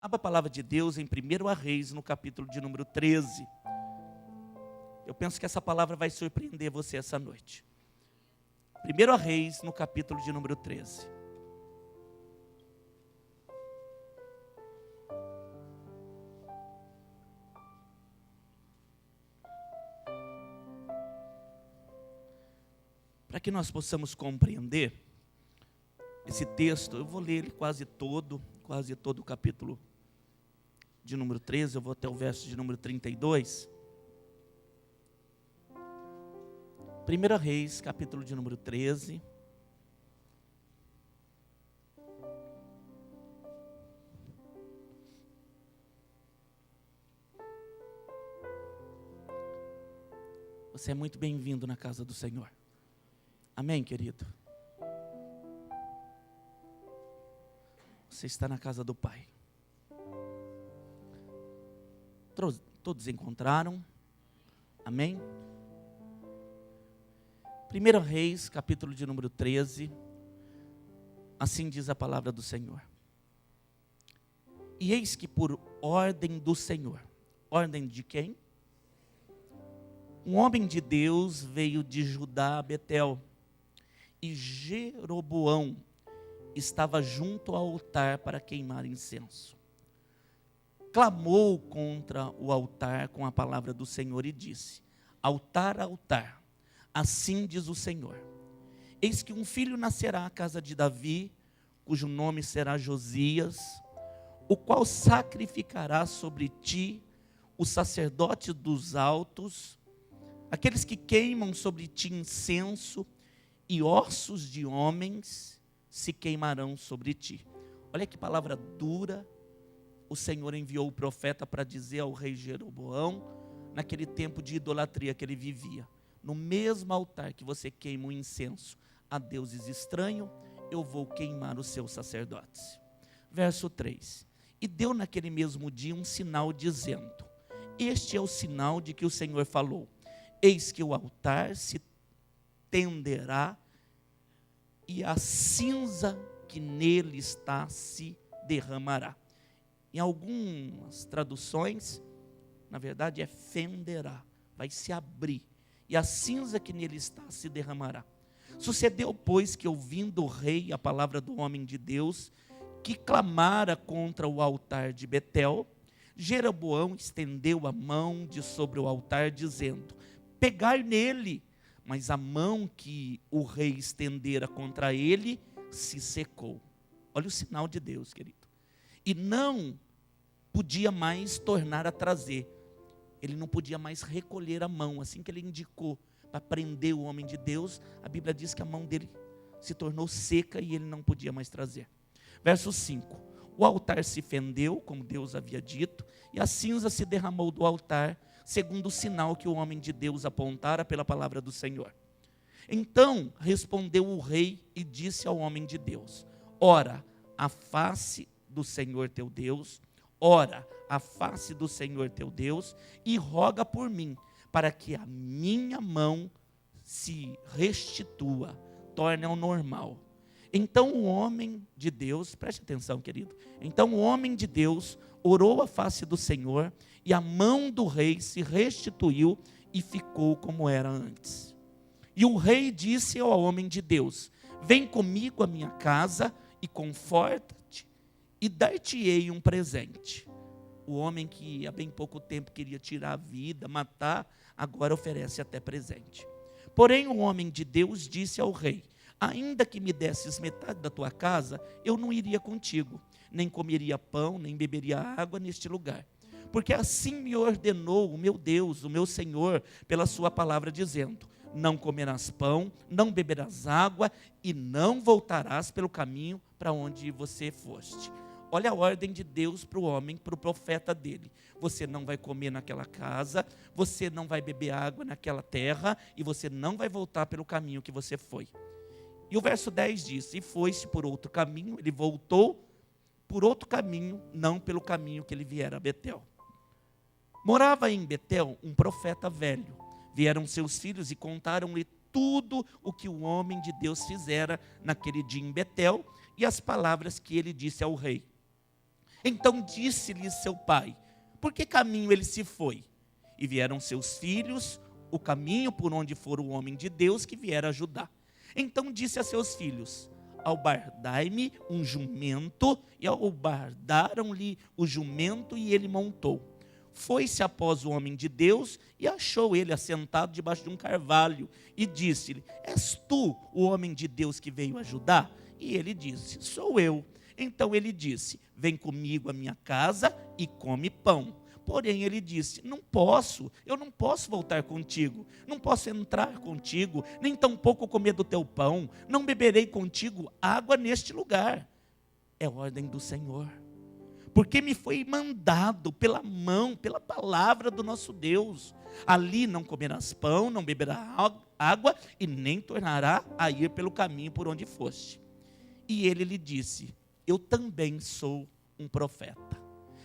Abra a palavra de Deus em 1 Reis, no capítulo de número 13. Eu penso que essa palavra vai surpreender você essa noite. 1 Reis, no capítulo de número 13. Para que nós possamos compreender esse texto, eu vou ler ele quase todo o capítulo de número 13, eu vou até o verso de número 32. 1 Reis, capítulo de número 13. Você é muito bem-vindo na casa do Senhor. Amém, querido? Você está na casa do Pai. Todos encontraram? Amém? 1 Reis, capítulo de número 13. Assim diz a palavra do Senhor. E eis que por ordem do Senhor. Ordem de quem? Um homem de Deus veio de Judá a Betel. E Jeroboão estava junto ao altar para queimar incenso. Clamou contra o altar com a palavra do Senhor e disse: altar, altar, assim diz o Senhor. Eis que um filho nascerá à casa de Davi, cujo nome será Josias, o qual sacrificará sobre ti os sacerdotes dos altos, aqueles que queimam sobre ti incenso, e ossos de homens se queimarão sobre ti. Olha que palavra dura. O Senhor enviou o profeta para dizer ao rei Jeroboão, naquele tempo de idolatria que ele vivia: no mesmo altar que você queima o incenso a deuses estranhos, eu vou queimar os seus sacerdotes. Verso 3. E deu naquele mesmo dia um sinal dizendo: este é o sinal de que o Senhor falou: eis que o altar se tenderá e a cinza que nele está se derramará. Em algumas traduções, na verdade é fenderá, vai se abrir, e a cinza que nele está se derramará. Sucedeu, pois, que ouvindo o rei a palavra do homem de Deus, que clamara contra o altar de Betel, Jeroboão estendeu a mão de sobre o altar, dizendo: pegai nele. Mas a mão que o rei estendera contra ele se secou. Olha o sinal de Deus, querido. E não podia mais tornar a trazer. Ele não podia mais recolher a mão. Assim que ele indicou para prender o homem de Deus, a Bíblia diz que a mão dele se tornou seca e ele não podia mais trazer. Verso 5. O altar se fendeu, como Deus havia dito, e a cinza se derramou do altar, segundo o sinal que o homem de Deus apontara pela palavra do Senhor. Então respondeu o rei e disse ao homem de Deus: ora, a face do Senhor teu Deus, ora, a face do Senhor teu Deus, e roga por mim, para que a minha mão se restitua, torne ao normal. Então o homem de Deus, preste atenção, querido. Então o homem de Deus orou a face do Senhor, e a mão do rei se restituiu e ficou como era antes. E o rei disse ao homem de Deus: vem comigo à minha casa e conforta-te, e dar-te-ei um presente. O homem que há bem pouco tempo queria tirar a vida, matar, agora oferece até presente. Porém o homem de Deus disse ao rei: ainda que me desses metade da tua casa, eu não iria contigo, nem comeria pão, nem beberia água neste lugar. Porque assim me ordenou o meu Deus, o meu Senhor, pela sua palavra, dizendo: não comerás pão, não beberás água, e não voltarás pelo caminho para onde você foste. Olha a ordem de Deus para o homem, para o profeta dele: você não vai comer naquela casa, você não vai beber água naquela terra, e você não vai voltar pelo caminho que você foi. E o verso 10 diz: e foi-se por outro caminho, ele voltou por outro caminho, não pelo caminho que ele viera a Betel. Morava em Betel um profeta velho. Vieram seus filhos e contaram-lhe tudo o que o homem de Deus fizera naquele dia em Betel, e as palavras que ele disse ao rei. Então disse-lhe seu pai: por que caminho ele se foi? E vieram seus filhos, o caminho por onde fora o homem de Deus que viera ajudar. Então disse a seus filhos: albardai-me um jumento. E albardaram-lhe o jumento, e ele montou. Foi-se após o homem de Deus, e achou ele assentado debaixo de um carvalho, e disse-lhe: és tu o homem de Deus que veio ajudar? E ele disse: sou eu. Então ele disse: vem comigo à minha casa e come pão. Porém ele disse: eu não posso voltar contigo, não posso entrar contigo, nem tampouco comer do teu pão, não beberei contigo água neste lugar. É ordem do Senhor, porque me foi mandado pela mão, pela palavra do nosso Deus. Ali não comerás pão, não beberás água, e nem tornará a ir pelo caminho por onde foste. E ele lhe disse: eu também sou um profeta.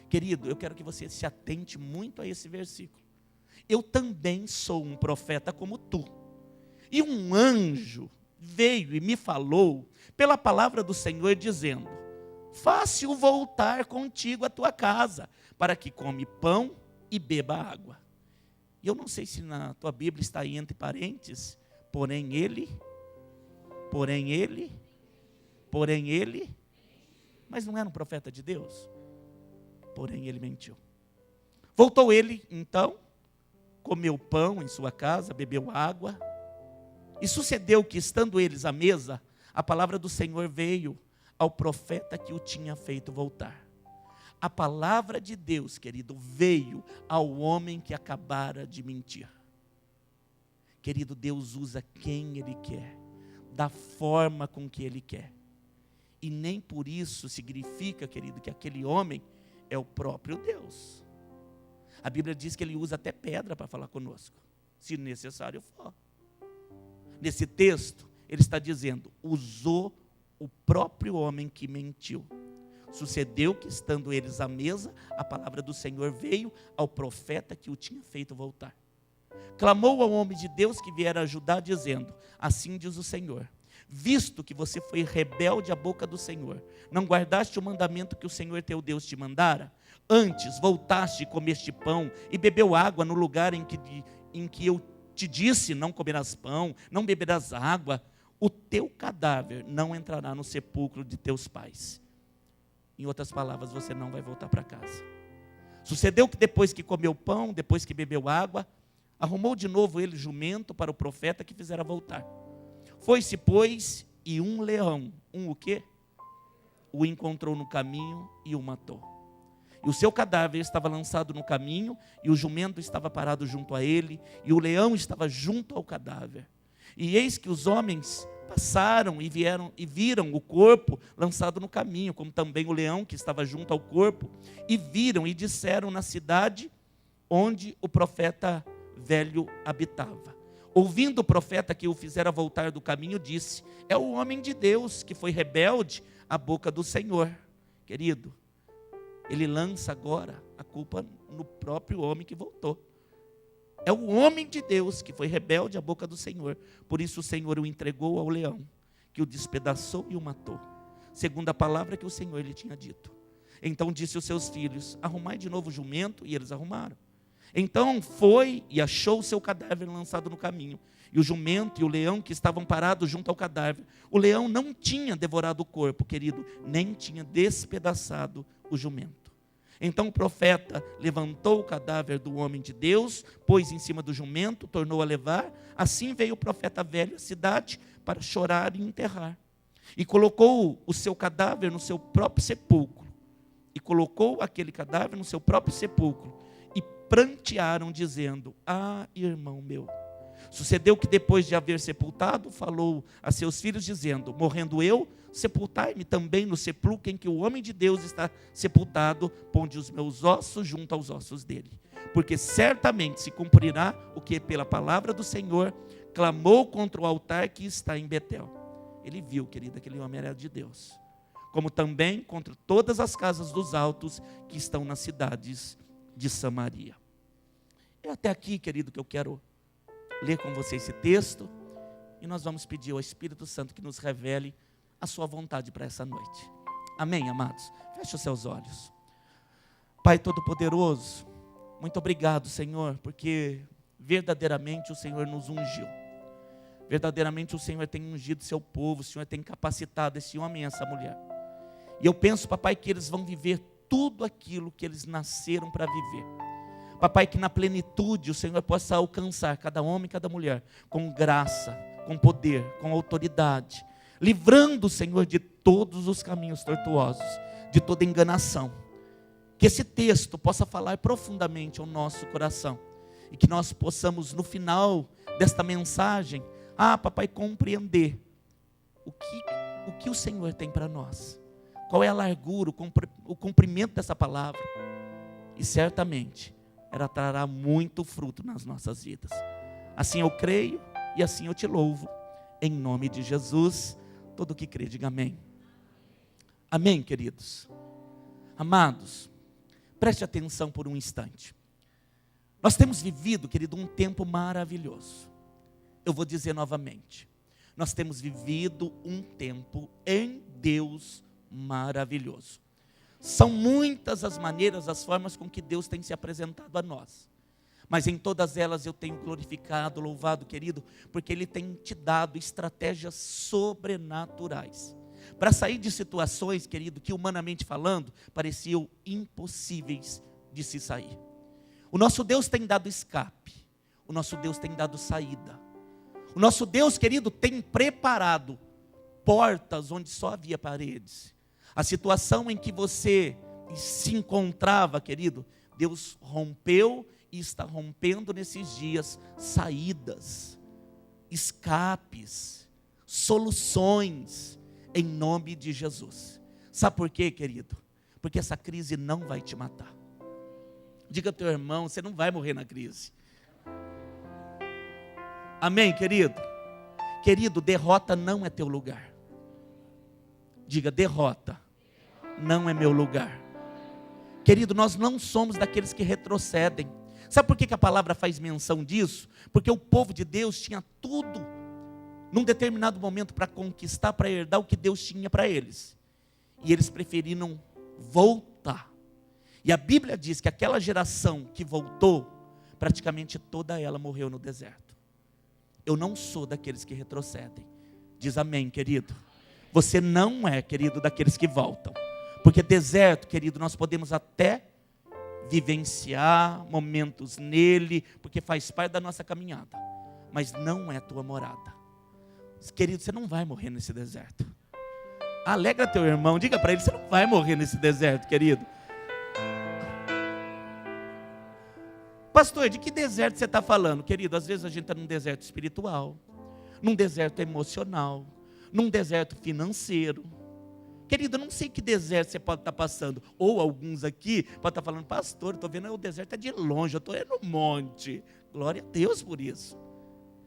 Querido, eu quero que você se atente muito a esse versículo. Eu também sou um profeta como tu. E um anjo veio e me falou pela palavra do Senhor, dizendo: faça-o voltar contigo à tua casa, para que come pão e beba água. E eu não sei se na tua Bíblia está aí entre parênteses, porém ele, mas não era um profeta de Deus? Porém ele mentiu. Voltou ele, então, comeu pão em sua casa, bebeu água. E sucedeu que, estando eles à mesa, a palavra do Senhor veio ao profeta que o tinha feito voltar. A palavra de Deus, querido, veio ao homem que acabara de mentir. Querido, Deus usa quem Ele quer, da forma com que Ele quer. E nem por isso significa, querido, que aquele homem é o próprio Deus. A Bíblia diz que Ele usa até pedra para falar conosco, se necessário for. Nesse texto, Ele está dizendo: usou o próprio homem que mentiu. Sucedeu que, estando eles à mesa, a palavra do Senhor veio ao profeta que o tinha feito voltar. Clamou ao homem de Deus que viera ajudar, dizendo: assim diz o Senhor, visto que você foi rebelde à boca do Senhor, não guardaste o mandamento que o Senhor teu Deus te mandara, antes voltaste e comeste pão e bebeu água no lugar em que eu te disse: não comerás pão, não beberás água, o teu cadáver não entrará no sepulcro de teus pais. Em outras palavras, você não vai voltar para casa. Sucedeu que depois que comeu pão, depois que bebeu água, arrumou de novo ele jumento para o profeta que fizera voltar. Foi-se, pois, e um leão, o quê? O encontrou no caminho e o matou. E o seu cadáver estava lançado no caminho, e o jumento estava parado junto a ele, e o leão estava junto ao cadáver. E eis que os homens passaram e viram o corpo lançado no caminho, como também o leão que estava junto ao corpo, e viram e disseram na cidade onde o profeta velho habitava. Ouvindo o profeta que o fizera voltar do caminho, disse: é o homem de Deus que foi rebelde à boca do Senhor. Querido, ele lança agora a culpa no próprio homem que voltou. É o homem de Deus que foi rebelde à boca do Senhor. Por isso o Senhor o entregou ao leão, que o despedaçou e o matou, segundo a palavra que o Senhor lhe tinha dito. Então disse aos seus filhos: arrumai de novo o jumento. E eles arrumaram. Então foi e achou o seu cadáver lançado no caminho, e o jumento e o leão que estavam parados junto ao cadáver. O leão não tinha devorado o corpo, querido, nem tinha despedaçado o jumento. Então o profeta levantou o cadáver do homem de Deus, pôs em cima do jumento, tornou a levar. Assim veio o profeta velho à cidade para chorar e enterrar. E colocou o seu cadáver no seu próprio sepulcro. E colocou aquele cadáver no seu próprio sepulcro. E prantearam, dizendo: ah, irmão meu. Sucedeu que depois de haver sepultado, falou a seus filhos, dizendo: morrendo eu, sepultai-me também no sepulcro em que o homem de Deus está sepultado, ponde os meus ossos junto aos ossos dele. Porque certamente se cumprirá o que pela palavra do Senhor clamou contra o altar que está em Betel. Ele viu, querido, aquele homem era de Deus. Como também contra todas as casas dos altos que estão nas cidades de Samaria. É até aqui, querido, que eu quero ler com você esse texto. E nós vamos pedir ao Espírito Santo que nos revele a sua vontade para essa noite. Amém, amados? Feche os seus olhos. Pai Todo-Poderoso, muito obrigado, Senhor, porque verdadeiramente o Senhor nos ungiu. Verdadeiramente o Senhor tem ungido seu povo, o Senhor tem capacitado esse homem e essa mulher. E eu penso, papai, que eles vão viver tudo aquilo que eles nasceram para viver. Papai, que na plenitude o Senhor possa alcançar cada homem e cada mulher com graça, com poder, com autoridade, livrando o Senhor de todos os caminhos tortuosos, de toda enganação. Que esse texto possa falar profundamente ao nosso coração e que nós possamos no final desta mensagem, papai, compreender o que o Senhor tem para nós. Qual é a largura, o comprimento dessa palavra. E certamente ela trará muito fruto nas nossas vidas. Assim eu creio e assim eu te louvo. Em nome de Jesus, todo que crê, diga amém. Amém, queridos. Amados, preste atenção por um instante. Nós temos vivido, querido, um tempo maravilhoso. Eu vou dizer novamente. Nós temos vivido um tempo em Deus maravilhoso. São muitas as maneiras, as formas com que Deus tem se apresentado a nós. Mas em todas elas eu tenho glorificado, louvado, querido, porque Ele tem te dado estratégias sobrenaturais. Para sair de situações, querido, que humanamente falando, pareciam impossíveis de se sair. O nosso Deus tem dado escape. O nosso Deus tem dado saída. O nosso Deus, querido, tem preparado portas onde só havia paredes. A situação em que você se encontrava, querido, Deus rompeu e está rompendo nesses dias saídas, escapes, soluções, em nome de Jesus. Sabe por quê, querido? Porque essa crise não vai te matar. Diga ao teu irmão, você não vai morrer na crise. Amém, querido? Querido, derrota não é teu lugar. Diga, derrota não é meu lugar. Querido, nós não somos daqueles que retrocedem. Sabe por que a palavra faz menção disso? Porque o povo de Deus tinha tudo, num determinado momento, para conquistar, para herdar o que Deus tinha para eles. E eles preferiram voltar. E a Bíblia diz que aquela geração que voltou, praticamente toda ela morreu no deserto. Eu não sou daqueles que retrocedem. Diz amém, querido. Você não é, querido, daqueles que voltam. Porque deserto, querido, nós podemos até vivenciar momentos nele, porque faz parte da nossa caminhada. Mas não é tua morada. Querido, você não vai morrer nesse deserto. Alegra teu irmão, diga para ele, você não vai morrer nesse deserto, querido. Pastor, de que deserto você está falando? Querido, às vezes a gente está num deserto espiritual, num deserto emocional, num deserto financeiro. Querido, eu não sei que deserto você pode estar passando. Ou alguns aqui podem estar falando, pastor, estou vendo o deserto é de longe, eu estou no monte. Glória a Deus por isso.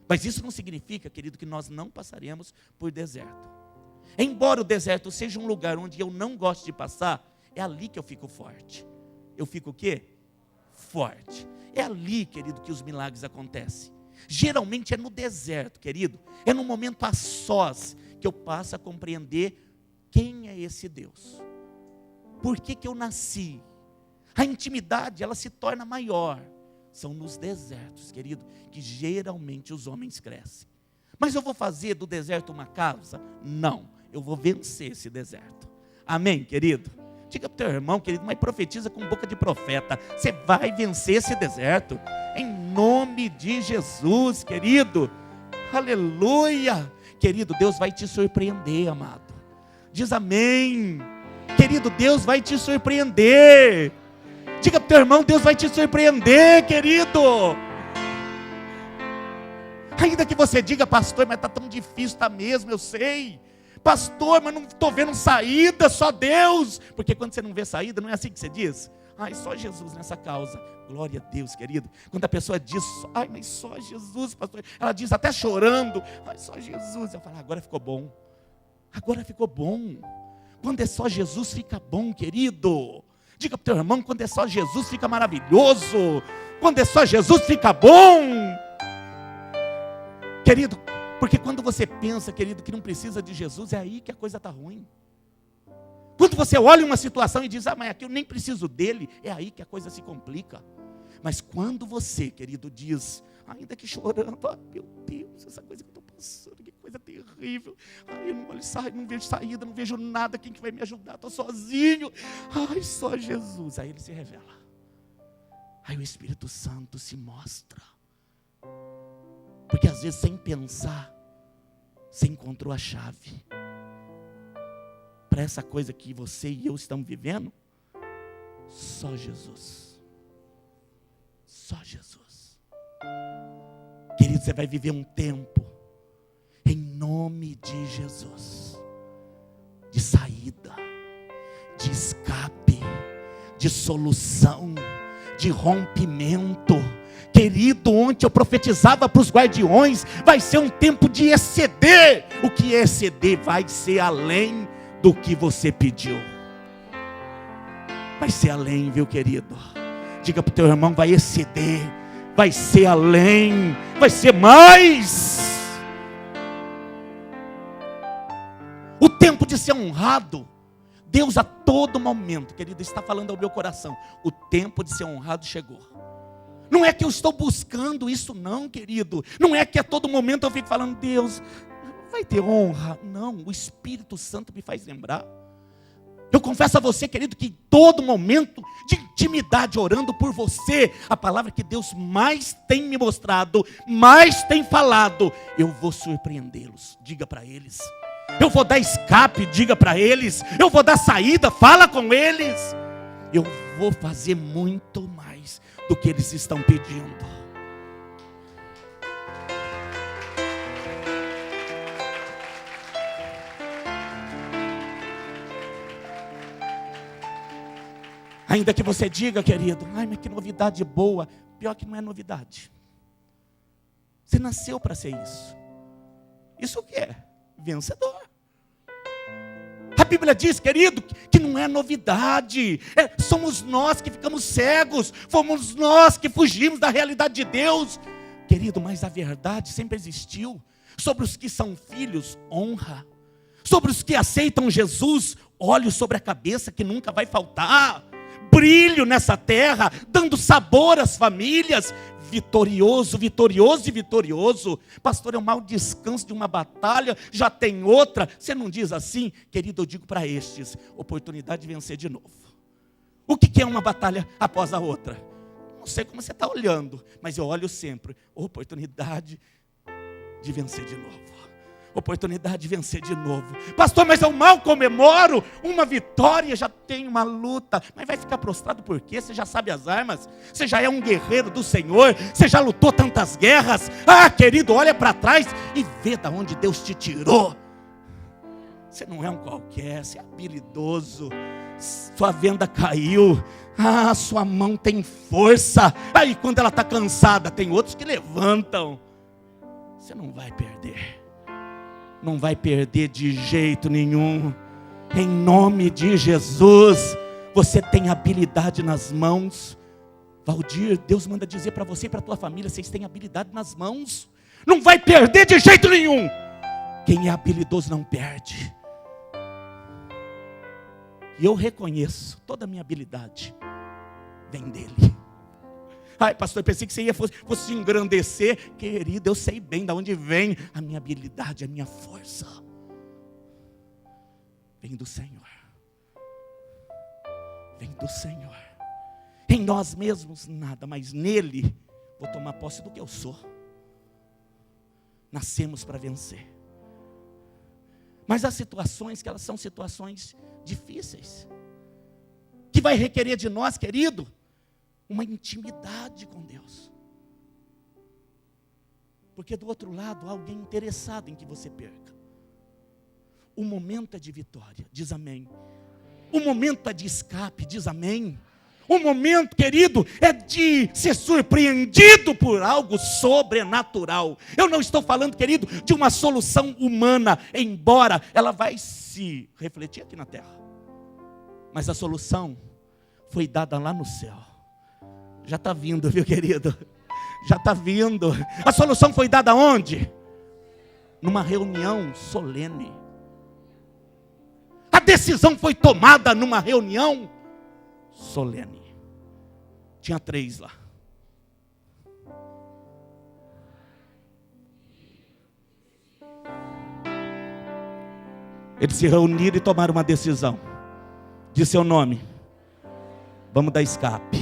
Mas isso não significa, querido, que nós não passaremos por deserto. Embora o deserto seja um lugar onde eu não gosto de passar, é ali que eu fico forte. Eu fico o quê? Forte. É ali, querido, que os milagres acontecem. Geralmente é no deserto, querido. É no momento a sós que eu passo a compreender quem é esse Deus. Por que eu nasci? A intimidade, ela se torna maior. São nos desertos, querido, que geralmente os homens crescem. Mas eu vou fazer do deserto uma casa? Não, eu vou vencer esse deserto. Amém, querido? Diga para o teu irmão, querido, mas profetiza com boca de profeta. Você vai vencer esse deserto. Em nome de Jesus, querido. Aleluia. Querido, Deus vai te surpreender, amado. Diz amém. Querido, Deus vai te surpreender. Diga para o teu irmão, Deus vai te surpreender, querido. Ainda que você diga, pastor, mas está tão difícil, está mesmo, eu sei. Pastor, mas não estou vendo saída, só Deus. Porque quando você não vê saída, não é assim que você diz? Ai, só Jesus nessa causa. Glória a Deus, querido. Quando a pessoa diz, ai, mas só Jesus, pastor. Ela diz até chorando, ai, só Jesus. Eu falo, agora ficou bom. Agora ficou bom. Quando é só Jesus, fica bom, querido. Diga para o teu irmão, quando é só Jesus, fica maravilhoso. Quando é só Jesus, fica bom. Querido, porque quando você pensa, querido, que não precisa de Jesus, é aí que a coisa está ruim. Quando você olha uma situação e diz, mas aqui eu nem preciso dele, é aí que a coisa se complica. Mas quando você, querido, diz, ainda que chorando, meu Deus, essa coisa que eu estou passando, que coisa terrível. Eu não vejo saída, não vejo nada, quem que vai me ajudar? Estou sozinho. Só Jesus. Aí ele se revela. Aí o Espírito Santo se mostra. Porque às vezes, sem pensar, você encontrou a chave para essa coisa que você e eu estamos vivendo. Só Jesus. Só Jesus. Querido, você vai viver um tempo, em nome de Jesus, de saída, de escape, de solução, de rompimento. Querido, ontem eu profetizava para os guardiões, vai ser um tempo de exceder. O que é exceder? Vai ser além do que você pediu. Vai ser além, viu, querido? Diga para o teu irmão, vai exceder, vai ser além, vai ser mais. O tempo de ser honrado, Deus a todo momento, querido, está falando ao meu coração, o tempo de ser honrado chegou. Não é que eu estou buscando isso não, querido. Não é que a todo momento eu fico falando, Deus, vai ter honra. Não, o Espírito Santo me faz lembrar. Eu confesso a você, querido, que em todo momento de intimidade, orando por você, a palavra que Deus mais tem me mostrado, mais tem falado, eu vou surpreendê-los. Diga para eles. Eu vou dar escape, diga para eles. Eu vou dar saída, fala com eles. Eu vou fazer muito mais do que eles estão pedindo. Ainda que você diga, querido, mas que novidade boa. Pior que não é novidade. Você nasceu para ser isso. Isso o que é? Vencedor. A Bíblia diz, querido, que não é novidade. Somos nós que ficamos cegos. Fomos nós que fugimos da realidade de Deus. Querido, mas a verdade sempre existiu. Sobre os que são filhos, honra. Sobre os que aceitam Jesus, óleo sobre a cabeça que nunca vai faltar. Brilho nessa terra, dando sabor às famílias. Vitorioso, vitorioso e vitorioso. Pastor, é um mau descanso de uma batalha, já tem outra. Você não diz assim? Querido, eu digo para estes, oportunidade de vencer de novo. O que é uma batalha após a outra? Não sei como você está olhando, mas eu olho sempre, oportunidade de vencer de novo. Oportunidade de vencer de novo. Pastor, mas eu mal comemoro uma vitória, já tem uma luta. Mas vai ficar prostrado por quê? Você já sabe as armas, você já é um guerreiro do Senhor, você já lutou tantas guerras. Querido, olha para trás e vê de onde Deus te tirou. Você não é um qualquer, você é habilidoso. Sua venda caiu, sua mão tem força. Aí quando ela está cansada, tem outros que levantam. Você não vai perder. Não vai perder de jeito nenhum. Em nome de Jesus. Você tem habilidade nas mãos. Valdir, Deus manda dizer para você e para a tua família, vocês têm habilidade nas mãos. Não vai perder de jeito nenhum. Quem é habilidoso não perde. E eu reconheço, toda a minha habilidade vem dele. Pastor, eu pensei que você fosse engrandecer. Querido, eu sei bem de onde vem a minha habilidade, a minha força. Vem do Senhor. Vem do Senhor. Em nós mesmos nada, mas nele vou tomar posse do que eu sou. Nascemos para vencer. Mas há situações que elas são situações difíceis, que vai requerer de nós, querido, uma intimidade com Deus. Porque do outro lado há alguém interessado em que você perca. O momento é de vitória, diz amém. O momento é de escape, diz amém. O momento, querido, é de ser surpreendido por algo sobrenatural. Eu não estou falando, querido, de uma solução humana, embora ela vai se refletir aqui na terra. Mas a solução foi dada lá no céu. Já está vindo, viu, querido? Já está vindo. A solução foi dada onde? Numa reunião solene. A decisão foi tomada numa reunião solene. Tinha 3 lá. Eles se reuniram e tomaram uma decisão. Diz seu nome. Vamos dar escape.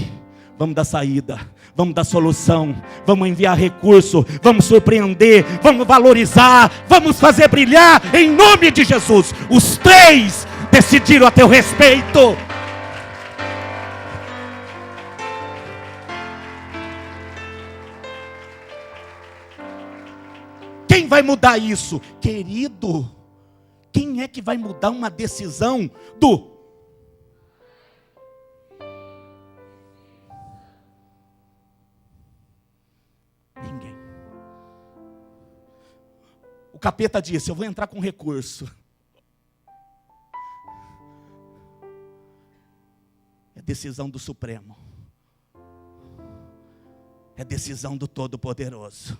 Vamos dar saída. Vamos dar solução. Vamos enviar recurso. Vamos surpreender. Vamos valorizar. Vamos fazer brilhar em nome de Jesus. Os 3 decidiram a teu respeito. Quem vai mudar isso? Querido, quem é que vai mudar uma decisão do... Ninguém. O capeta disse, eu vou entrar com recurso. É decisão do Supremo. É decisão do Todo-Poderoso.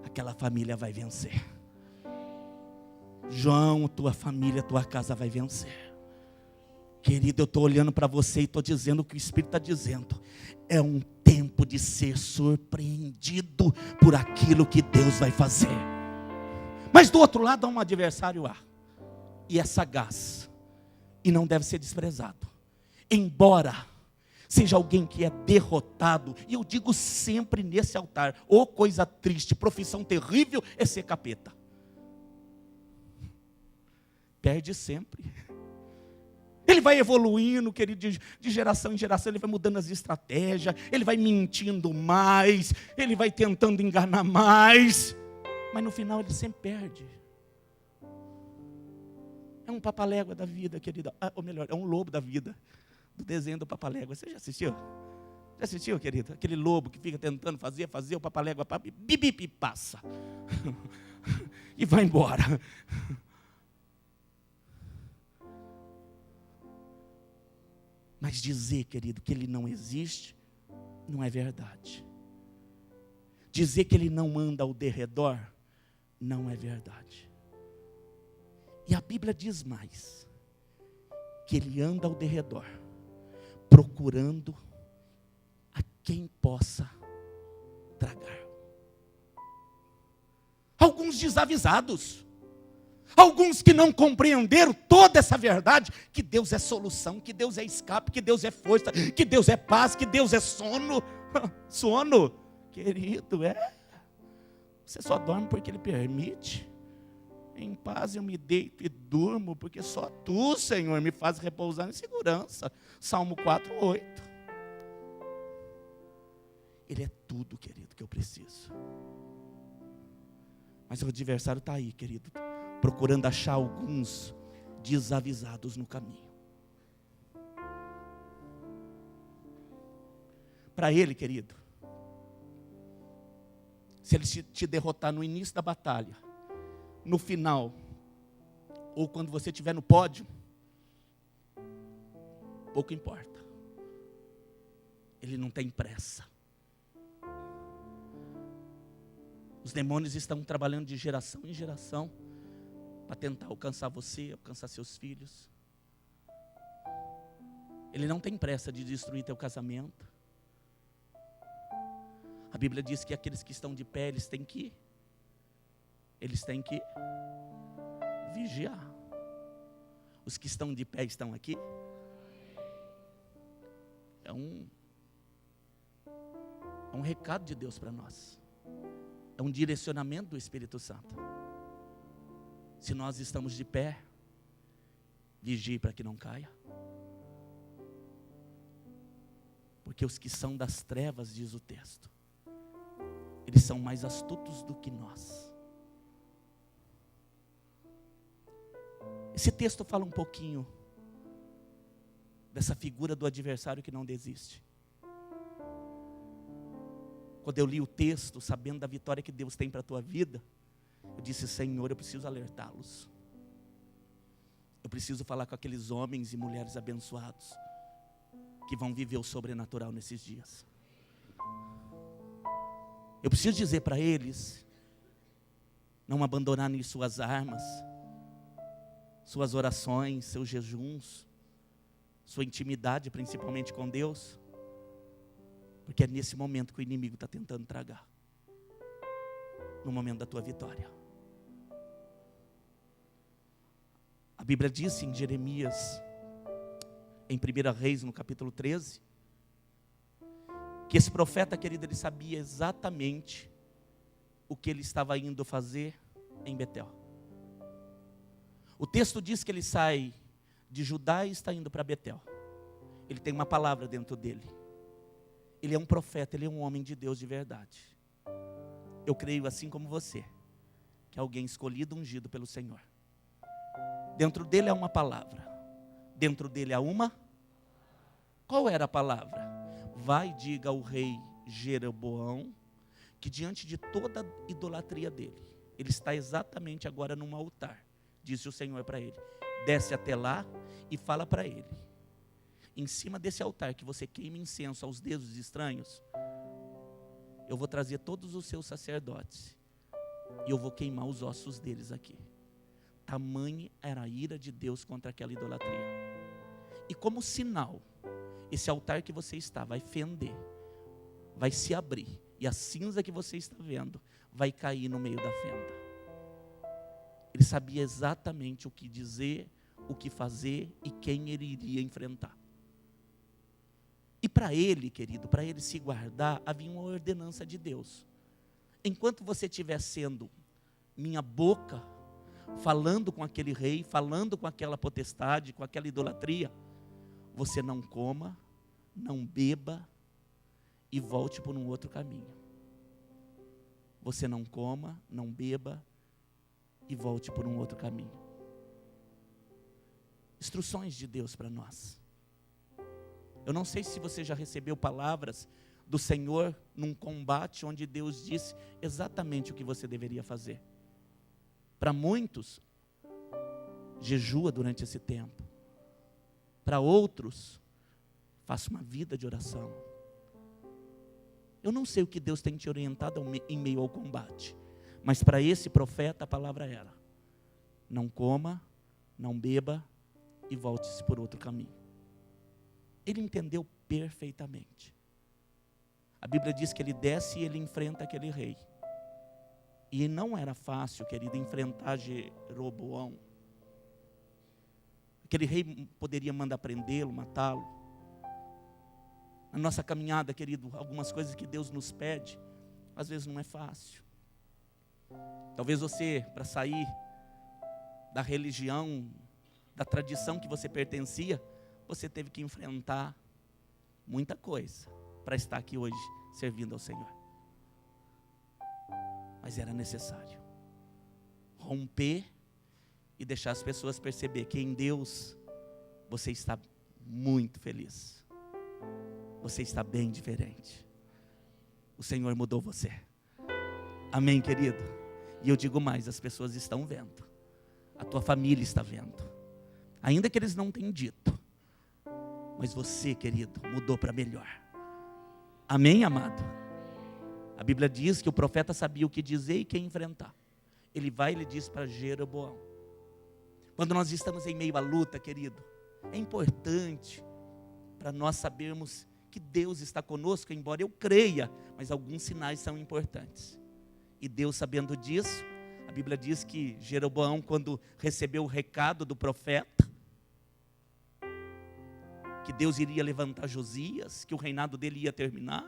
Aquela família vai vencer. João, tua família, tua casa vai vencer. Querido, eu estou olhando para você e estou dizendo o que o Espírito está dizendo. É um tempo de ser surpreendido por aquilo que Deus vai fazer. Mas do outro lado há um adversário lá. E é sagaz. E não deve ser desprezado. Embora seja alguém que é derrotado, e eu digo sempre nesse altar, ô coisa triste, profissão terrível é ser capeta. Perde sempre. Ele vai evoluindo, querido, de geração em geração, ele vai mudando as estratégias, ele vai mentindo mais, ele vai tentando enganar mais, mas no final ele sempre perde. É um papalégua da vida, querido, ou melhor, é um lobo da vida, do desenho do papalégua. Você já assistiu? Já assistiu, querido? Aquele lobo que fica tentando fazer o papalégua, bip, passa. E vai embora. Mas dizer, querido, que ele não existe, não é verdade. Dizer que ele não anda ao derredor, não é verdade. E a Bíblia diz mais, que ele anda ao derredor, procurando a quem possa tragar. Alguns desavisados, alguns que não compreenderam toda essa verdade, que Deus é solução, que Deus é escape, que Deus é força, que Deus é paz, que Deus é sono. Sono, querido, você só dorme porque Ele permite. Em paz eu me deito e durmo, porque só Tu, Senhor, me faz repousar em segurança. Salmo 4:8. Ele é tudo, querido, que eu preciso. Mas o adversário está aí, querido, procurando achar alguns desavisados no caminho. Para ele, querido, se ele te derrotar no início da batalha, no final, ou quando você estiver no pódio, pouco importa. Ele não tem pressa. Os demônios estão trabalhando de geração em geração para tentar alcançar você, alcançar seus filhos. Ele não tem pressa de destruir teu casamento. A Bíblia diz que aqueles que estão de pé, eles têm que vigiar. Os que estão de pé estão aqui. É um recado de Deus para nós. É um direcionamento do Espírito Santo. Se nós estamos de pé, vigie para que não caia. Porque os que são das trevas, diz o texto, eles são mais astutos do que nós. Esse texto fala um pouquinho dessa figura do adversário que não desiste. Quando eu li o texto, sabendo da vitória que Deus tem para a tua vida, eu disse, Senhor, eu preciso alertá-los. Eu preciso falar com aqueles homens e mulheres abençoados que vão viver o sobrenatural nesses dias. Eu preciso dizer para eles não abandonarem suas armas, suas orações, seus jejuns, sua intimidade, principalmente com Deus, porque é nesse momento que o inimigo está tentando tragar, no momento da tua vitória. A Bíblia diz em Jeremias, em 1 Reis, no capítulo 13, que esse profeta, querido, ele sabia exatamente o que ele estava indo fazer em Betel. O texto diz que ele sai de Judá e está indo para Betel. Ele tem uma palavra dentro dele. Ele é um profeta, ele é um homem de Deus de verdade. Eu creio, assim como você, que é alguém escolhido, ungido pelo Senhor. Dentro dele há uma palavra. Dentro dele há uma. Qual era a palavra? Vai, diga ao rei Jeroboão, que diante de toda a idolatria dele, ele está exatamente agora num altar. Disse o Senhor para ele: desce até lá e fala para ele: em cima desse altar que você queima incenso aos deuses estranhos, eu vou trazer todos os seus sacerdotes e eu vou queimar os ossos deles aqui. Tamanha era a ira de Deus contra aquela idolatria. E como sinal, esse altar que você está vai fender, vai se abrir, e a cinza que você está vendo vai cair no meio da fenda. Ele sabia exatamente o que dizer, o que fazer e quem ele iria enfrentar. E para ele, querido, para ele se guardar, havia uma ordenança de Deus. Enquanto você estiver sendo minha boca, falando com aquele rei, falando com aquela potestade, com aquela idolatria, você não coma, não beba e volte por um outro caminho. Você não coma, não beba e volte por um outro caminho. Instruções de Deus para nós. Eu não sei se você já recebeu palavras do Senhor num combate onde Deus disse exatamente o que você deveria fazer. Para muitos, jejua durante esse tempo. Para outros, faça uma vida de oração. Eu não sei o que Deus tem te orientado em meio ao combate, mas para esse profeta a palavra era: não coma, não beba e volte-se por outro caminho. Ele entendeu perfeitamente. A Bíblia diz que ele desce e ele enfrenta aquele rei. E não era fácil, querido, enfrentar Jeroboão. Aquele rei poderia mandar prendê-lo, matá-lo. Na nossa caminhada, querido, algumas coisas que Deus nos pede, às vezes não é fácil. Talvez você, para sair da religião, da tradição que você pertencia, você teve que enfrentar muita coisa para estar aqui hoje servindo ao Senhor. Mas era necessário romper e deixar as pessoas perceber que em Deus você está muito feliz. Você está bem diferente. O Senhor mudou você. Amém, querido? E eu digo mais, as pessoas estão vendo. A tua família está vendo. Ainda que eles não tenham dito. Mas você, querido, mudou para melhor. Amém, amado? A Bíblia diz que o profeta sabia o que dizer e quem enfrentar. Ele vai e ele diz para Jeroboão. Quando nós estamos em meio à luta, querido, é importante para nós sabermos que Deus está conosco, embora eu creia, mas alguns sinais são importantes. E Deus, sabendo disso, a Bíblia diz que Jeroboão, quando recebeu o recado do profeta, que Deus iria levantar Josias, que o reinado dele ia terminar,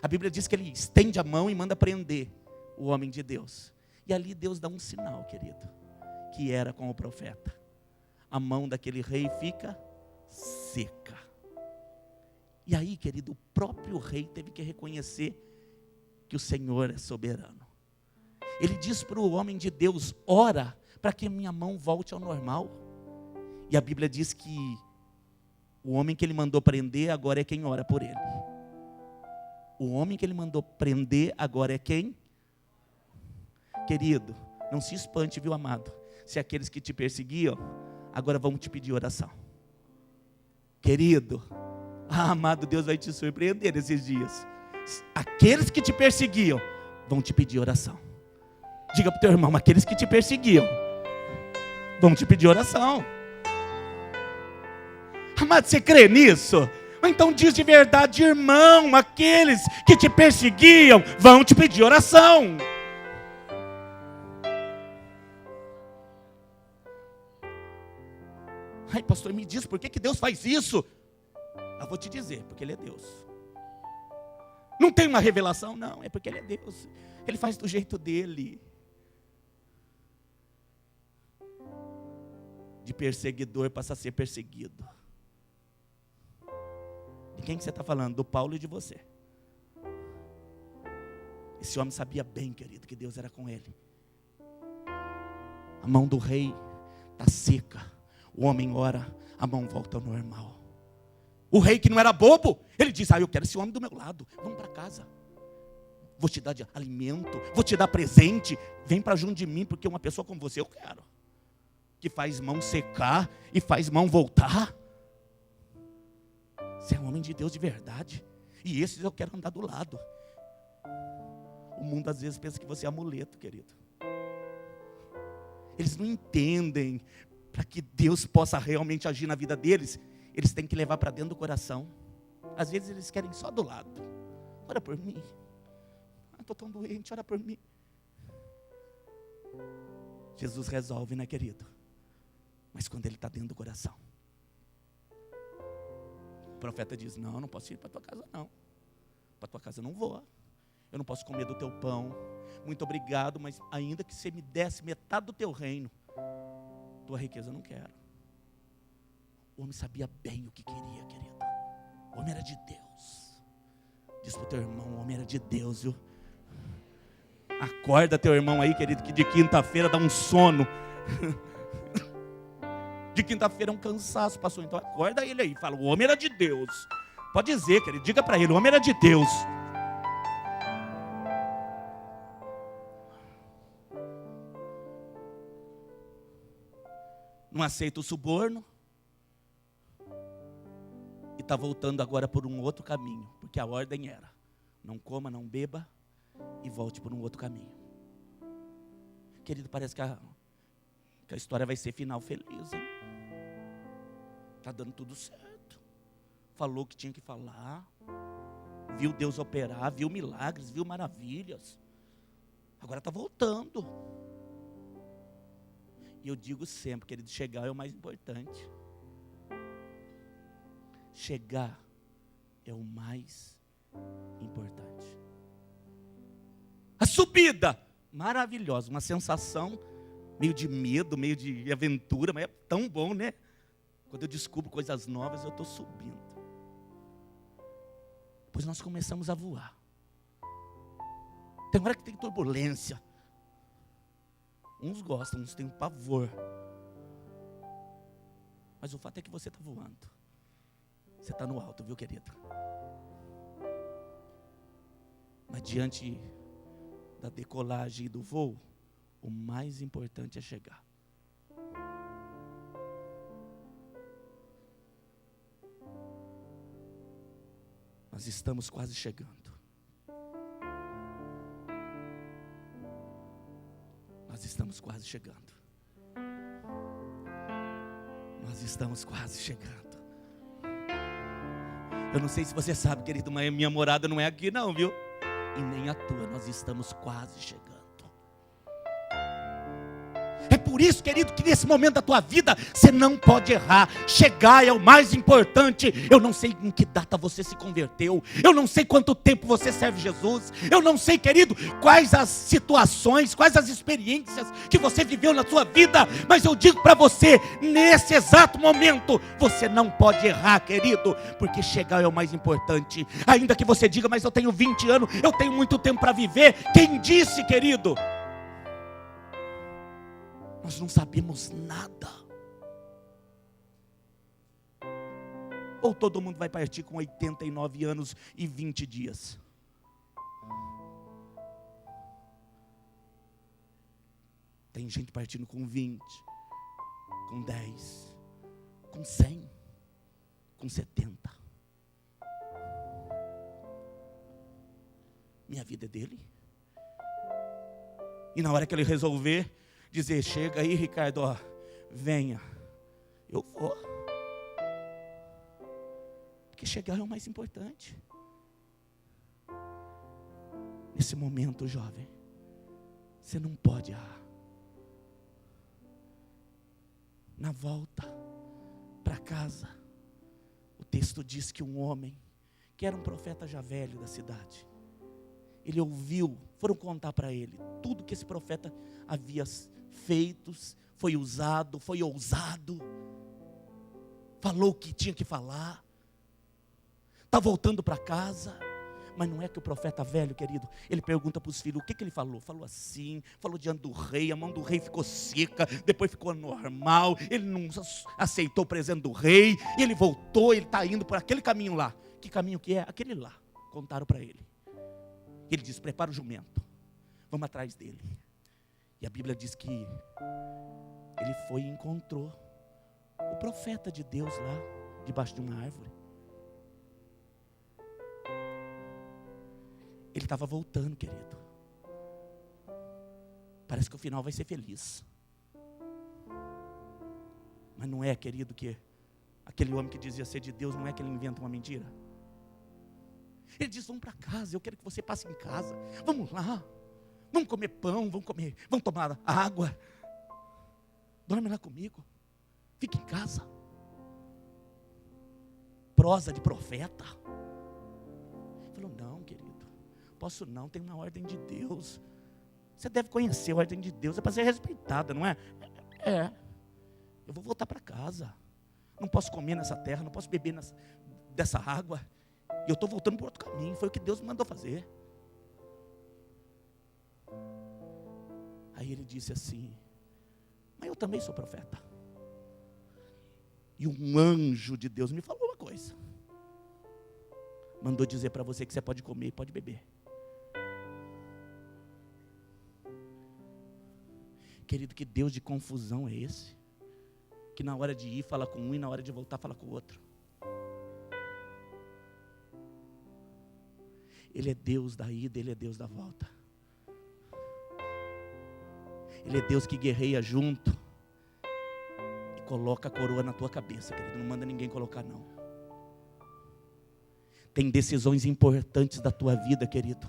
a Bíblia diz que ele estende a mão e manda prender o homem de Deus. E ali Deus dá um sinal, querido, que era com o profeta. A mão daquele rei fica seca. E aí, querido, o próprio rei teve que reconhecer que o Senhor é soberano. Ele diz para o homem de Deus: ora para que a minha mão volte ao normal. E a Bíblia diz que o homem que ele mandou prender agora é quem ora por ele. O homem que ele mandou prender agora é quem? Querido, não se espante, viu, amado? Se aqueles que te perseguiam, agora vão te pedir oração. Querido, amado, Deus vai te surpreender esses dias. Aqueles que te perseguiam vão te pedir oração. Diga para o teu irmão: aqueles que te perseguiam vão te pedir oração. Amado, você crê nisso? Então diz de verdade, irmão, aqueles que te perseguiam vão te pedir oração. Ai, pastor, me diz por que Deus faz isso? Eu vou te dizer, porque Ele é Deus. Não tem uma revelação, não, é porque Ele é Deus. Ele faz do jeito dele. De perseguidor passa a ser perseguido. De quem que você está falando? Do Paulo e de você. Esse homem sabia bem, querido, que Deus era com ele. A mão do rei está seca. O homem ora, a mão volta ao normal. O rei, que não era bobo, ele diz: eu quero esse homem do meu lado, vamos para casa. Vou te dar de alimento, vou te dar presente. Vem para junto de mim, porque uma pessoa como você eu quero. Que faz mão secar e faz mão voltar. Você é um homem de Deus de verdade. E esses eu quero andar do lado. O mundo às vezes pensa que você é amuleto, querido. Eles não entendem. Para que Deus possa realmente agir na vida deles, eles têm que levar para dentro do coração. Às vezes eles querem só do lado. Ora por mim. Estou tão doente, ora por mim. Jesus resolve, né, querido? Mas quando ele está dentro do coração, o profeta diz: não posso ir para tua casa não. Para tua casa eu não vou. Eu não posso comer do teu pão. Muito obrigado, mas ainda que você me desse metade do teu reino, tua riqueza eu não quero. O homem sabia bem o que queria, querido. O homem era de Deus. Diz para o teu irmão: o homem era de Deus, viu? Acorda teu irmão aí, querido, que de quinta-feira dá um sono. De quinta-feira é um cansaço, pastor. Então acorda ele aí, fala: o homem era de Deus. Pode dizer, querido, diga para ele: o homem era de Deus. Não aceita o suborno. E está voltando agora por um outro caminho. Porque a ordem era: não coma, não beba e volte por um outro caminho. Querido, parece que a história vai ser final feliz, hein? Está dando tudo certo. Falou o que tinha que falar. Viu Deus operar, viu milagres, viu maravilhas. Agora está voltando. E eu digo sempre, querido, chegar é o mais importante. Chegar é o mais importante. A subida, maravilhosa, uma sensação meio de medo, meio de aventura, mas é tão bom, né? Quando eu descubro coisas novas, eu estou subindo. Depois nós começamos a voar. Tem hora que tem turbulência. Uns gostam, uns têm pavor. Mas o fato é que você está voando. Você está no alto, viu, querido? Mas diante da decolagem e do voo, o mais importante é chegar. Nós estamos quase chegando. Nós estamos quase chegando. Nós estamos quase chegando. Eu não sei se você sabe, querido, mas minha morada não é aqui não, viu? E nem a tua, nós estamos quase chegando. É por isso, querido, que nesse momento da tua vida, você não pode errar. Chegar é o mais importante. Eu não sei em que data você se converteu. Eu não sei quanto tempo você serve Jesus. Eu não sei, querido, quais as situações, quais as experiências que você viveu na sua vida. Mas eu digo para você, nesse exato momento, você não pode errar, querido. Porque chegar é o mais importante. Ainda que você diga: mas eu tenho 20 anos, eu tenho muito tempo para viver. Quem disse, querido? Nós não sabemos nada. Ou todo mundo vai partir com 89 anos e 20 dias? Tem gente partindo com 20, com 10, com 100, com 70. Minha vida é dele. E na hora que ele resolver dizer: chega aí, Ricardo, ó, venha. Eu vou. Porque chegar é o mais importante. Nesse momento, jovem, você não pode errar. Na volta para casa, o texto diz que um homem, que era um profeta já velho da cidade, ele ouviu, foram contar para ele tudo que esse profeta havia feito, foi usado, foi ousado, falou o que tinha que falar, está voltando para casa. Mas não é que o profeta velho, querido, ele pergunta para os filhos, o que ele falou? Falou assim, falou diante do rei, a mão do rei ficou seca, depois ficou normal, ele não aceitou o presente do rei, e ele voltou, ele está indo por aquele caminho lá. Que caminho que é? Aquele lá, contaram para ele. Ele disse, prepara o jumento, vamos atrás dele. E a Bíblia diz que ele foi e encontrou o profeta de Deus lá, debaixo de uma árvore. Ele estava voltando, querido. Parece que o final vai ser feliz. Mas não é, querido, que aquele homem que dizia ser de Deus, não é que ele inventa uma mentira. Ele diz, vamos para casa, eu quero que você passe em casa. Vamos lá, vamos comer pão, vamos tomar água. Dorme lá comigo, fique em casa. Prosa de profeta. Ele falou, não, querido. Posso não, tem uma ordem de Deus. Você deve conhecer a ordem de Deus, é para ser respeitada, não é? É. Eu vou voltar para casa. Não posso comer nessa terra, não posso beber dessa água. E eu estou voltando para outro caminho, foi o que Deus me mandou fazer. Aí ele disse assim, mas eu também sou profeta. E um anjo de Deus me falou uma coisa. Mandou dizer para você que você pode comer e pode beber. Querido, que Deus de confusão é esse? Que na hora de ir fala com um e na hora de voltar fala com o outro. Ele é Deus da ida, Ele é Deus da volta. Ele é Deus que guerreia junto e coloca a coroa na tua cabeça, querido. Não manda ninguém colocar, não. Tem decisões importantes da tua vida, querido,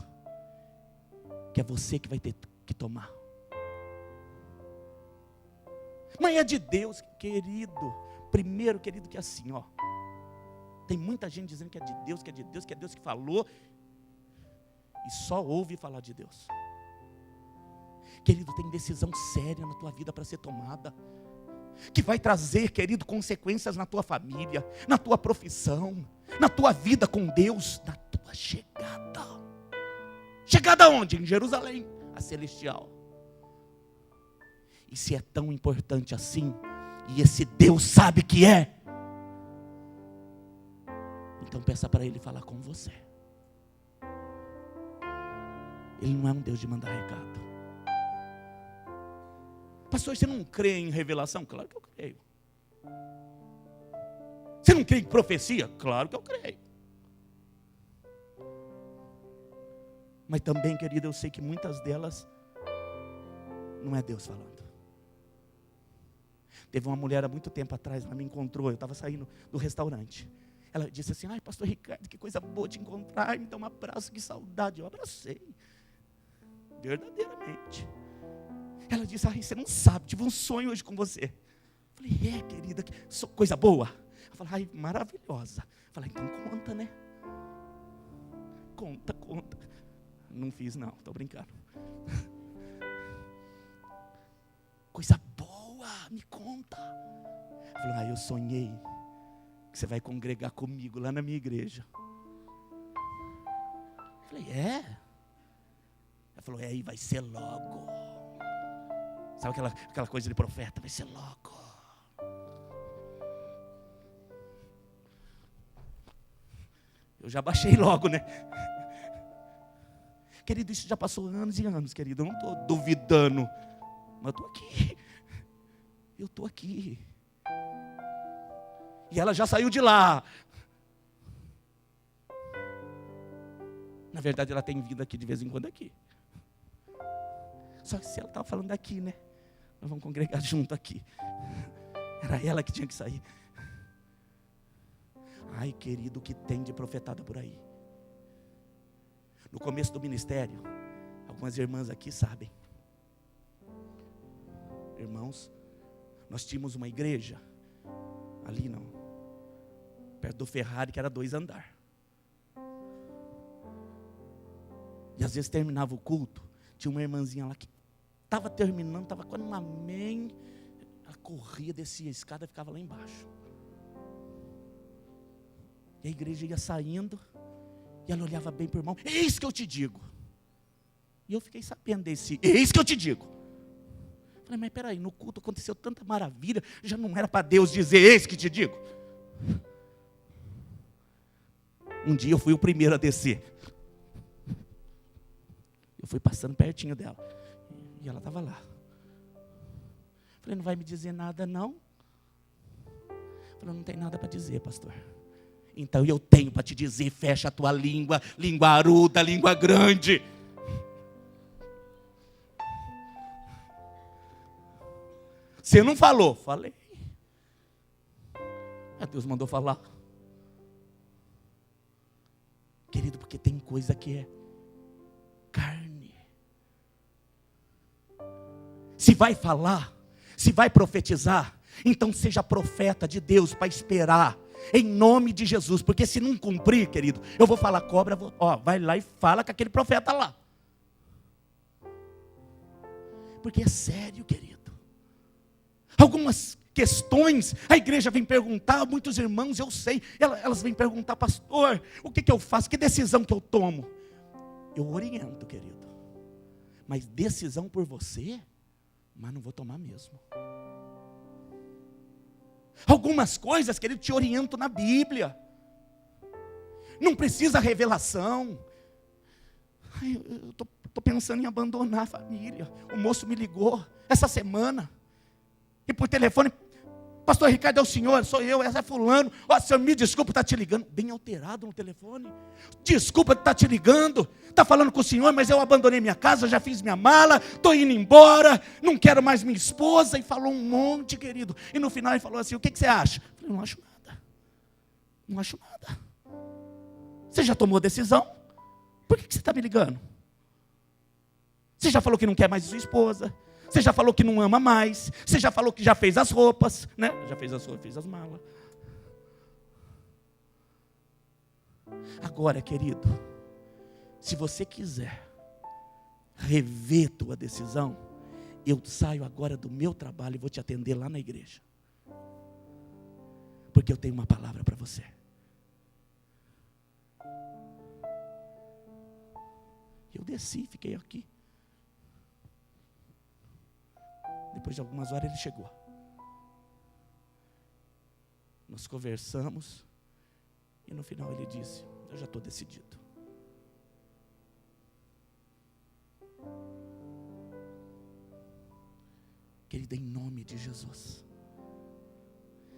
que é você que vai ter que tomar. Mas é de Deus, querido. Primeiro, querido, que é assim, ó. Tem muita gente dizendo que é de Deus, que é de Deus, que é Deus que falou. E só ouve falar de Deus. Querido, tem decisão séria na tua vida para ser tomada. Que vai trazer, querido, consequências na tua família, na tua profissão, na tua vida com Deus, na tua chegada. Chegada aonde? Em Jerusalém, a celestial. E se é tão importante assim, e esse Deus sabe que é, então peça para Ele falar com você. Ele não é um Deus de mandar recado. Pastor, você não crê em revelação? Claro que eu creio. Você não crê em profecia? Claro que eu creio. Mas também, querida, eu sei que muitas delas não é Deus falando. Teve uma mulher há muito tempo atrás, ela me encontrou, eu estava saindo do restaurante. Ela disse assim, ai, pastor Ricardo, que coisa boa te encontrar, me dá um abraço, que saudade. Eu abracei, verdadeiramente. Ela disse, ai, você não sabe, tive um sonho hoje com você. Eu falei, querida, que coisa boa. Ela falou, ai, maravilhosa. Eu falei, então conta, né? Conta. Não fiz não, estou brincando. Coisa boa, me conta. Ela falou, eu sonhei que você vai congregar comigo lá na minha igreja. Eu falei, é? Ela falou, e vai ser logo. Sabe aquela coisa de profeta? Vai ser logo. Eu já baixei logo, né? Querido, isso já passou anos e anos, querido. Eu não estou duvidando. Mas eu estou aqui. Eu estou aqui. E ela já saiu de lá. Na verdade, ela tem vindo aqui de vez em quando aqui. Só que se ela estava falando daqui, né? nós vamos congregar junto aqui. Era ela que tinha que sair. Ai, querido, o que tem de profetada por aí? No começo do ministério, algumas irmãs aqui sabem. Irmãos, nós tínhamos uma igreja, ali não, perto do Ferrari, que era 2 andares. E às vezes terminava o culto, tinha uma irmãzinha lá que estava terminando, estava quase num amém, ela corria, descia a escada e ficava lá embaixo. E a igreja ia saindo, e ela olhava bem para o irmão, eis que eu te digo. E eu fiquei sabendo desse, eis que eu te digo. Falei, mas peraí, no culto aconteceu tanta maravilha, já não era para Deus dizer, eis que te digo. Um dia eu fui o primeiro a descer. Eu fui passando pertinho dela, e ela estava lá. Falei, não vai me dizer nada não? Falei, não tem nada para dizer, pastor. Então eu tenho para te dizer, fecha a tua língua, língua aruda, língua grande. Você não falou? Falei. Deus mandou falar. Querido, porque tem coisa que é carne. Se vai falar, se vai profetizar, então seja profeta de Deus para esperar. Em nome de Jesus, porque se não cumprir, querido, eu vou falar cobra, vai lá e fala com aquele profeta lá. Porque é sério, querido. Algumas questões, a igreja vem perguntar, muitos irmãos, eu sei, elas vêm perguntar, pastor, o que eu faço, que decisão que eu tomo? Eu oriento, querido, mas decisão por você, mas não vou tomar mesmo. Algumas coisas, querido, te oriento na Bíblia. Não precisa revelação. Eu estou pensando em abandonar a família. O moço me ligou essa semana. E por telefone, pastor Ricardo, é o senhor, sou eu, essa é fulano. Senhor, me desculpa, está te ligando. Bem alterado no telefone. Desculpa que está te ligando. Está falando com o senhor, mas eu abandonei minha casa, já fiz minha mala, estou indo embora, não quero mais minha esposa. E falou um monte, querido. E no final ele falou assim, o que você acha? Eu falei, não acho nada. Não acho nada. Você já tomou decisão? Por que você está me ligando? Você já falou que não quer mais sua esposa. Você já falou que não ama mais. Você já falou que já fez as roupas, né? Já fez as roupas, fez as malas. Agora, querido, se você quiser rever tua decisão, eu saio agora do meu trabalho e vou te atender lá na igreja. Porque eu tenho uma palavra para você. Eu desci, fiquei aqui. Depois de algumas horas ele chegou. Nós conversamos. E no final ele disse, eu já estou decidido. Querida, em nome de Jesus.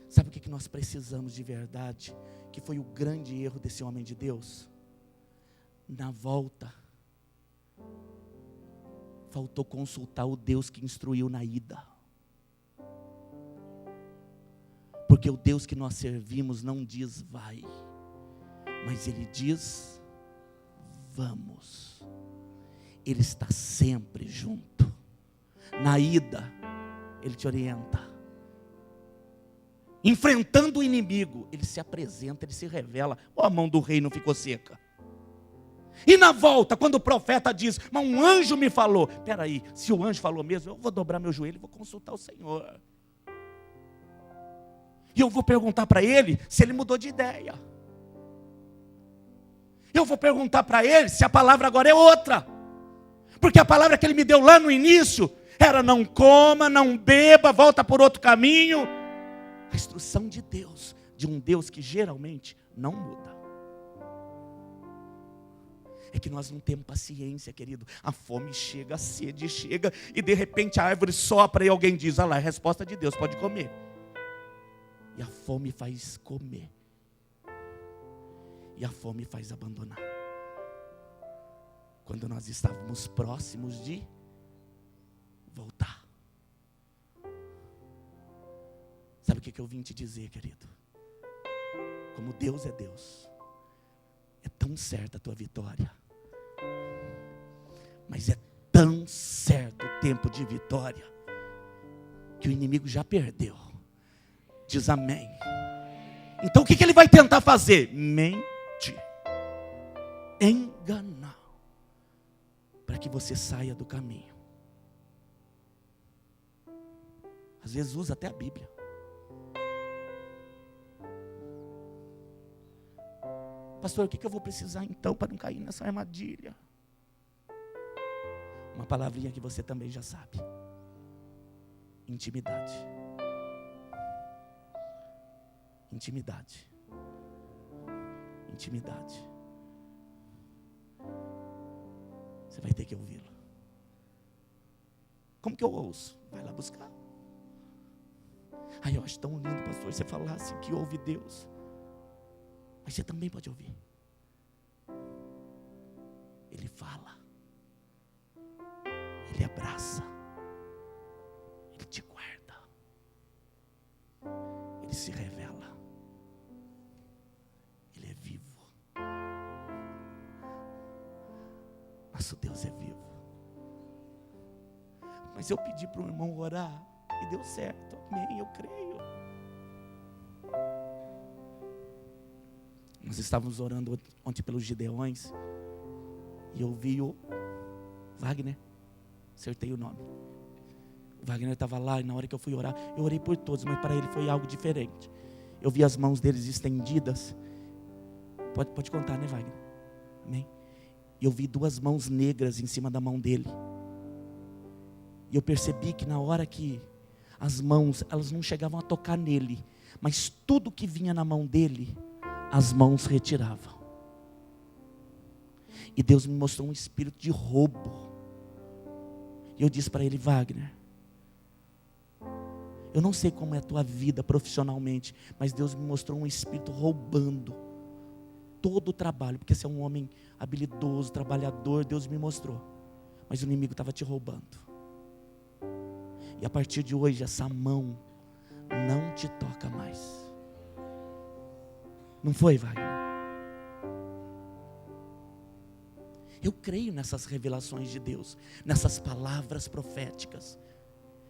Sabe o que nós precisamos de verdade? Que foi o grande erro desse homem de Deus? Na volta, faltou consultar o Deus que instruiu na ida. Porque o Deus que nós servimos não diz vai, mas Ele diz vamos. Ele está sempre junto. Na ida, Ele te orienta. Enfrentando o inimigo, Ele se apresenta, Ele se revela. A mão do rei não ficou seca. E na volta, quando o profeta diz, mas um anjo me falou. Espera aí, se o anjo falou mesmo, eu vou dobrar meu joelho e vou consultar o Senhor. E eu vou perguntar para ele se ele mudou de ideia. Eu vou perguntar para ele se a palavra agora é outra. Porque a palavra que ele me deu lá no início era não coma, não beba, volta por outro caminho. A instrução de Deus, de um Deus que geralmente não muda. É que nós não temos paciência, querido. A fome chega, a sede chega, e de repente a árvore sopra e alguém diz, olha lá, a resposta de Deus, pode comer. E a fome faz comer. E a fome faz abandonar. Quando nós estávamos próximos de voltar. Sabe o que eu vim te dizer, querido? Como Deus é Deus, é tão certa a tua vitória, mas é tão certo o tempo de vitória, que o inimigo já perdeu. Diz amém. Então o que ele vai tentar fazer? Mentir, enganar, para que você saia do caminho. Às vezes usa até a Bíblia. Pastor, o que eu vou precisar então para não cair nessa armadilha? Uma palavrinha que você também já sabe: intimidade. Intimidade. Intimidade. Você vai ter que ouvi-lo. Como que eu ouço? Vai lá buscar. Ai, eu acho tão lindo, pastor, você falar assim que ouve Deus. Mas você também pode ouvir. Ele fala. Ele abraça. Ele te guarda. Ele se revela. Ele é vivo. Nosso Deus é vivo. Mas eu pedi para o irmão orar e deu certo. Amém, eu creio. Nós estávamos orando ontem pelos Gideões e eu vi o Wagner, acertei o nome. O Wagner estava lá e na hora que eu fui orar, eu orei por todos, mas para ele foi algo diferente. Eu vi as mãos deles estendidas. Pode contar, né, Wagner? Amém? E eu vi 2 mãos negras em cima da mão dele. E eu percebi que na hora que as mãos, elas não chegavam a tocar nele, mas tudo que vinha na mão dele, as mãos retiravam. E Deus me mostrou um espírito de roubo. E eu disse para ele: Wagner, eu não sei como é a tua vida profissionalmente, mas Deus me mostrou um espírito roubando todo o trabalho, porque você é um homem habilidoso, trabalhador, Deus me mostrou. Mas o inimigo estava te roubando. E a partir de hoje, essa mão não te toca mais. Não foi, Wagner? Eu creio nessas revelações de Deus, nessas palavras proféticas.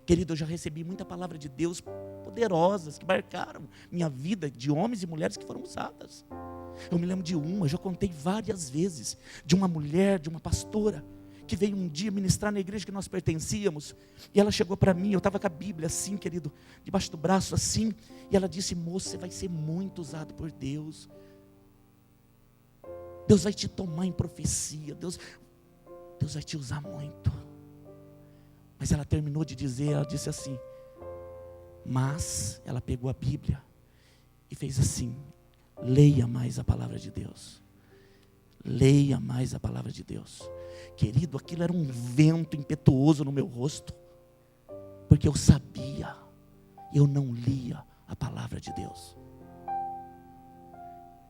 Querido, eu já recebi muita palavra de Deus poderosas, que marcaram minha vida, de homens e mulheres que foram usadas. Eu me lembro de uma, eu já contei várias vezes, de uma mulher, de uma pastora, que veio um dia ministrar na igreja que nós pertencíamos, e ela chegou para mim, eu estava com a Bíblia assim, querido, debaixo do braço assim, e ela disse: moço, você vai ser muito usado por Deus. Deus vai te tomar em profecia, Deus vai te usar muito. Mas ela terminou de dizer, ela disse assim, mas ela pegou a Bíblia e fez assim: leia mais a palavra de Deus. Leia mais a palavra de Deus. Querido, aquilo era um vento impetuoso no meu rosto, porque eu sabia, eu não lia a palavra de Deus.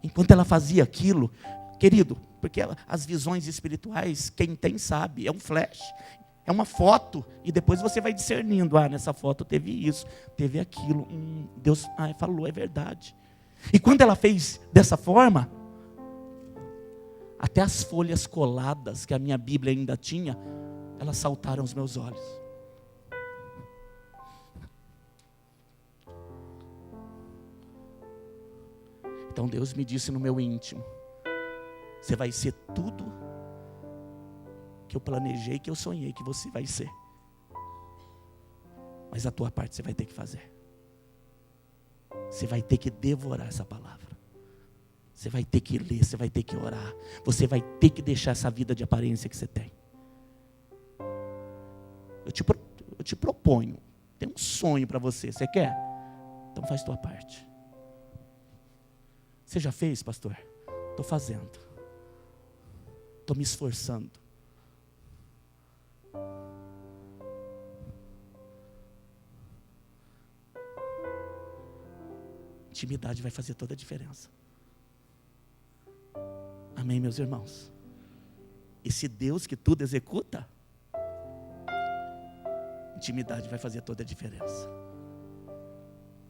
Enquanto ela fazia aquilo, querido, porque as visões espirituais, quem tem sabe, é um flash, é uma foto, e depois você vai discernindo: nessa foto teve isso, teve aquilo, Deus falou, é verdade. E quando ela fez dessa forma, até as folhas coladas que a minha Bíblia ainda tinha, elas saltaram aos meus olhos. Então Deus me disse no meu íntimo: você vai ser tudo que eu planejei, que eu sonhei que você vai ser. Mas a tua parte você vai ter que fazer. Você vai ter que devorar essa palavra. Você vai ter que ler, você vai ter que orar. Você vai ter que deixar essa vida de aparência que você tem. Eu te proponho, tem um sonho para você, você quer? Então faz tua parte. Você já fez, pastor? Estou fazendo. Estou me esforçando. Intimidade vai fazer toda a diferença. Amém, meus irmãos? Esse Deus que tudo executa, intimidade vai fazer toda a diferença.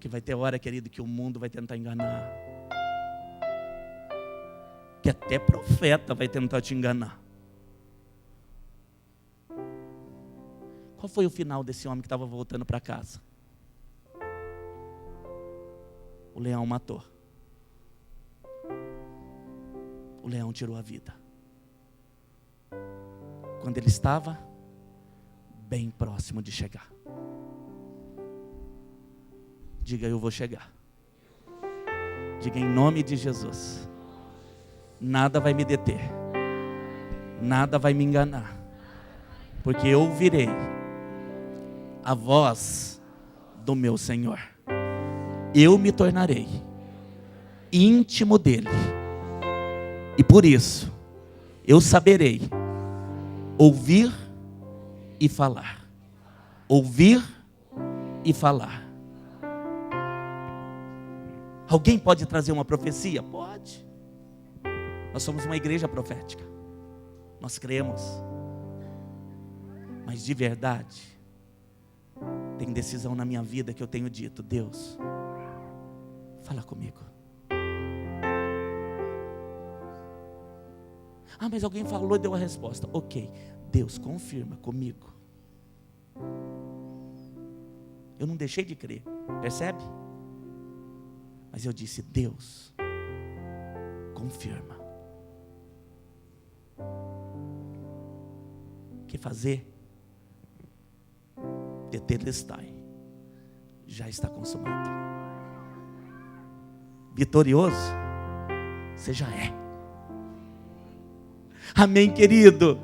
Que vai ter hora, querido, que o mundo vai tentar enganar. Que até profeta vai tentar te enganar. Qual foi o final desse homem que estava voltando para casa? O leão matou. O leão tirou a vida. Quando ele estava bem próximo de chegar. Diga, eu vou chegar. Diga, em nome de Jesus. Nada vai me deter. Nada vai me enganar. Porque eu ouvirei a voz do meu Senhor. Eu me tornarei íntimo dele. E por isso, eu saberei ouvir e falar. Ouvir e falar. Alguém pode trazer uma profecia? Pode. Nós somos uma igreja profética. Nós cremos. Mas de verdade, tem decisão na minha vida que eu tenho dito: Deus, fala comigo. Ah, mas alguém falou e deu a resposta. Ok, Deus, confirma comigo. Eu não deixei de crer, percebe? Mas eu disse: Deus, confirma. O que fazer? Tetelestai. Já está consumado. Vitorioso, você já é. Amém, querido?